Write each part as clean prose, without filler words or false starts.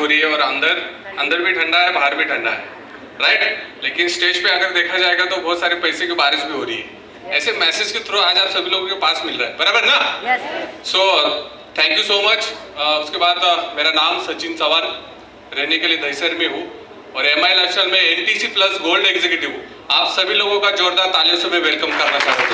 हो रही है और अंदर भी ठंडा है, बाहर भी ठंडा है, राइट। लेकिन स्टेज पे अगर देखा जाएगा तो बहुत सारे पैसे की बारिश भी हो रही है। ऐसे मैसेज के थ्रू आज आप सभी लोगों के पास मिल रहा है, बराबर ना? So thank you so much. उसके बाद मेरा नाम सचिन चौहान, रहने के लिए दहीसर में हूँ और MI लाइफस्टाइल में NTC प्लस गोल्ड एग्जीक्यूटिव हूँ। आप सभी लोगों का जोरदार तालियों से मैं वेलकम करना चाहता हूँ।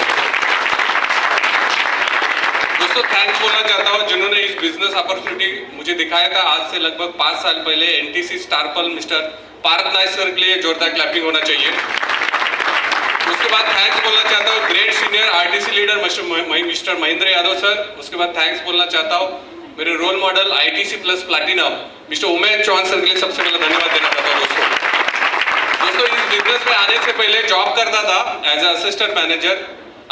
दोस्तों थैंक्स बोलना चाहता हूँ जिन्होंने इस बिजनेस अपॉर्चुनिटी मुझे दिखाया था आज से लगभग 5 साल पहले। NTC star pearl mister Parth Naik sir के लिए जोरदार क्लैपिंग होना चाहिए। उसके बाद थैंक्स बोलना चाहता हूँ great senior RTC leader mister Mahendra Yadav sir. उसके बाद थैंक्स बोलना चाहता हूँ मेरे role model ITC plus platinum mister Umesh Chauhan sir के लिए सबसे पहले धन्यवाद देना चाहता हूँ। दोस्तों इस बिजनेस में आने से पहले जॉब करता था एज ए असिस्टेंट मैनेजर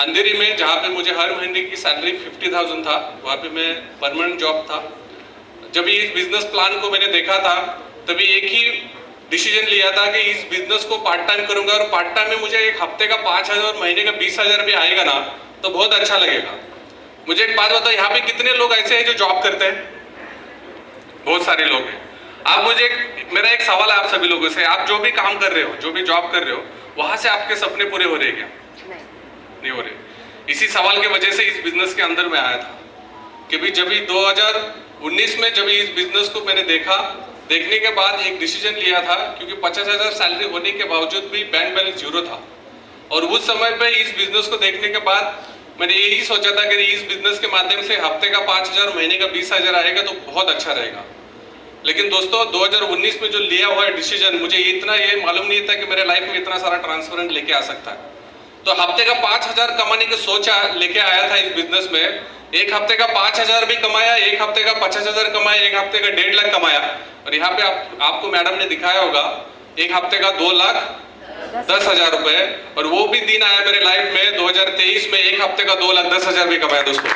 अंधेरी में, जहाँ पे मुझे हर महीने की सैलरी 50,000 था। वहाँ पे मैं परमानेंट जॉब था। जब इस बिजनेस प्लान को मैंने देखा था तभी एक ही डिसीजन लिया था कि इस बिजनेस को पार्ट टाइम करूंगा और पार्ट टाइम में मुझे एक हफ्ते का 5,000 और महीने का 20,000 भी आएगा ना तो बहुत अच्छा लगेगा। मुझे एक बात बताओ, यहाँ पे कितने लोग ऐसे हैं जो जॉब करते हैं? बहुत सारे लोग हैं। आप मुझे मेरा एक सवाल है आप सभी लोगों से, आप जो भी काम कर रहे हो, जो भी जॉब कर रहे हो, वहां से आपके सपने पूरे हो रहे हैं क्या? नहीं हो रहे। इसी सवाल की वजह से इस बिजनेस के अंदर में आया था कि भी जब 2019 में जब इस बिजनेस को मैंने देखने के बाद एक डिसीजन लिया था, क्योंकि 50,000 सैलरी होने के बावजूद भी बैंक बैलेंस 0 था। और उस समय पे इस बिजनेस को देखने के बाद मैंने यही सोचा था कि इस बिजनेस के माध्यम से हफ्ते का 5,000 महीने का 20,000 आएगा तो बहुत अच्छा रहेगा। लेकिन दोस्तों 2019 में जो लिया हुआ डिसीजन, मुझे इतना ये मालूम नहीं था कि मेरे लाइफ में इतना सारा ट्रांसपेरेंट लेके आ सकता है। तो हफ्ते का 5,000 कमाने की सोच लेके आया था इस बिजनेस में। एक हफ्ते का 5,000 भी कमाया, एक हफ्ते का 50,000 कमाया, एक हफ्ते का 1.5 लाख कमाया। और यहाँ पे आपको मैडम ने दिखाया होगा एक हफ्ते का 2,10,000 रुपए। और वो भी दिन आया मेरे लाइफ में 2023 में एक हफ्ते का 2,10,000 भी कमाया। दोस्तों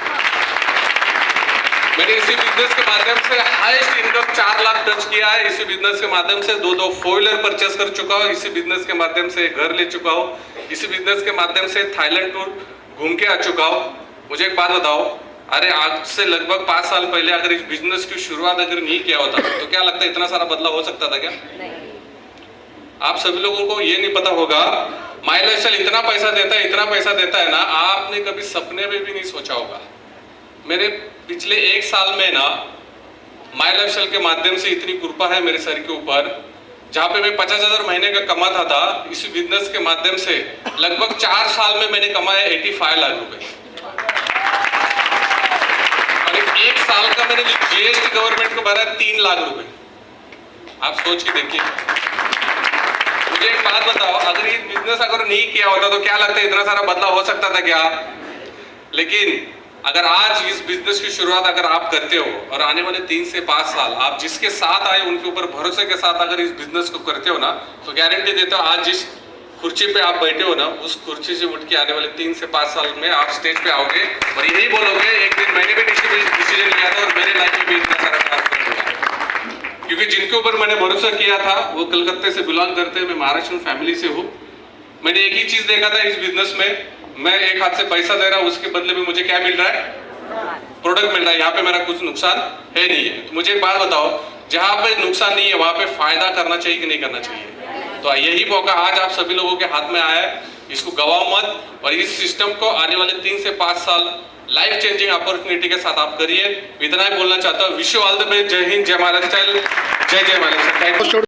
मैंने इसी बिजनेस के माध्यम से हाईएस्ट इनकम 4 लाख टच किया है। इसी बिजनेस के माध्यम से 2 फोर व्हीलर परचेस कर चुका हूँ। इसी बिजनेस के माध्यम से घर ले चुका हूँ। इसी बिजनेस के माध्यम से थाईलैंड टूर घूम के आ चुका हूँ। मुझे एक बात बताओ, अरे आज से लगभग 5 साल पहले अगर इस बिजनेस की शुरुआत अगर नहीं किया होता तो क्या लगता है इतना सारा बदलाव हो सकता था क्या? नहीं। आप सभी लोगों को ये नहीं पता होगा माई लाइफस्टाइल इतना पैसा देता है ना, आपने कभी सपने में भी नहीं सोचा होगा। मेरे पिछले 1 साल में ना माई लाइफस्टाइल के माध्यम से इतनी कृपा है मेरे सर के ऊपर, जहाँ पे मैं 50,000 महीने का कमाता था, इस बिजनेस के माध्यम से लगभग 4 साल में मैंने कमाया 85 लाख रुपए। और 1 साल का मैंने जो GST गवर्नमेंट को भरा 3 लाख रुपए। आप सोच के देखिए। मुझे एक बात बताओ, अगर ये बिजनेस अगर नहीं किया होता तो क्या लगता है इतना सारा बदलाव हो सकता था क्या? लेकिन अगर आज इस बिजनेस की शुरुआत अगर आप करते हो और आने वाले 3 से 5 साल आप जिसके साथ आए उनके ऊपर भरोसे के साथ अगर इस बिजनेस को करते हो ना, तो गारंटी देता हूं आज जिस कुर्सी पे आप बैठे हो ना, उस कुर्सी से उठ के आने वाले 3 से 5 साल में आप स्टेज पे आओगे और यही बोलोगे एक दिन मैंने भी डिसीजन लिया था और मेरे लाइफ में भी इतना सारा ट्रांसफर हुआ। क्योंकि जिनके ऊपर मैंने भरोसा किया था वो कलकत्ते से बिलोंग करते हैं, मैं महाराष्ट्र फैमिली से हूँ। मैंने एक ही चीज देखा था इस बिजनेस में, मैं एक हाथ से पैसा दे रहा हूं, उसके बदले में मुझे क्या मिल रहा है? प्रोडक्ट मिल रहा है। यहाँ पे मेरा कुछ नुकसान है नहीं है। तो मुझे एक बात बताओ, जहाँ पे नुकसान नहीं है वहां पे फायदा करना चाहिए कि नहीं करना चाहिए? तो यही मौका आज आप सभी लोगों के हाथ में आया है, इसको गवाओ मत और इस सिस्टम को आने वाले 3 से 5 साल लाइफ चेंजिंग अपॉर्चुनिटी के साथ आप करिए। इतना ही बोलना चाहता हूँ। Wish you all the best. जय हिंद, जय महाराष्ट्र, जय जय महाराष्ट्र।